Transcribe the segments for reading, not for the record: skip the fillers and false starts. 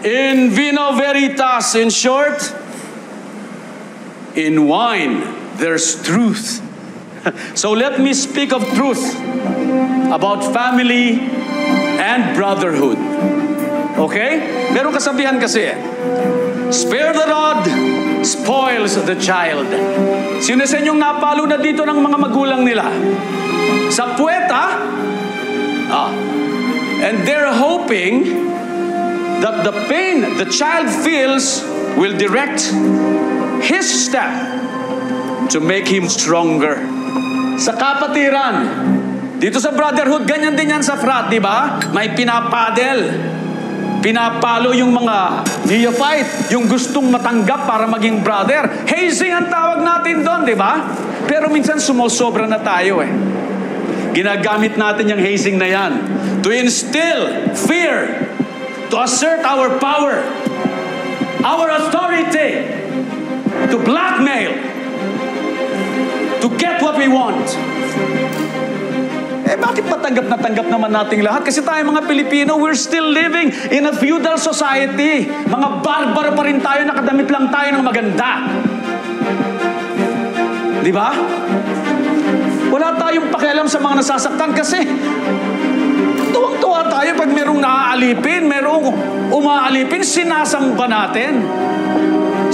In vino veritas, in short, in wine, there's truth. So let me speak of truth about family and brotherhood. Okay? Meron kasabihan kasi, spare the rod, spoils the child. Sino sa inyong napalo na dito ng mga magulang nila? Sa puweta, and they're hoping that the pain the child feels will direct his step to make him stronger. Sa kapatiran, dito sa brotherhood, ganyan din yan sa frat, di ba? May pinapadel. Pinapalo yung mga neophyte, yung gustong matanggap para maging brother. Hazing ang tawag natin doon, di ba? Pero minsan sumosobra na tayo eh. Ginagamit natin yung hazing na yan to instill fear, to assert our power, our authority, to blackmail, to get what we want. Eh bakit patanggap na tanggap naman nating lahat? Kasi tayo mga Pilipino, we're still living in a feudal society. Mga barbaro pa rin tayo, nakadamit lang tayo ng maganda. Di ba? Wala tayong pakialam sa mga nasasaktan kasi tuwang-tuwa tayo pag merong naaalipin, merong umaalipin, sinasamba natin.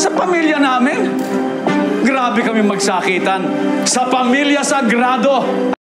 Sa pamilya namin, grabe kami magsakitan. Sa pamilya sagrado.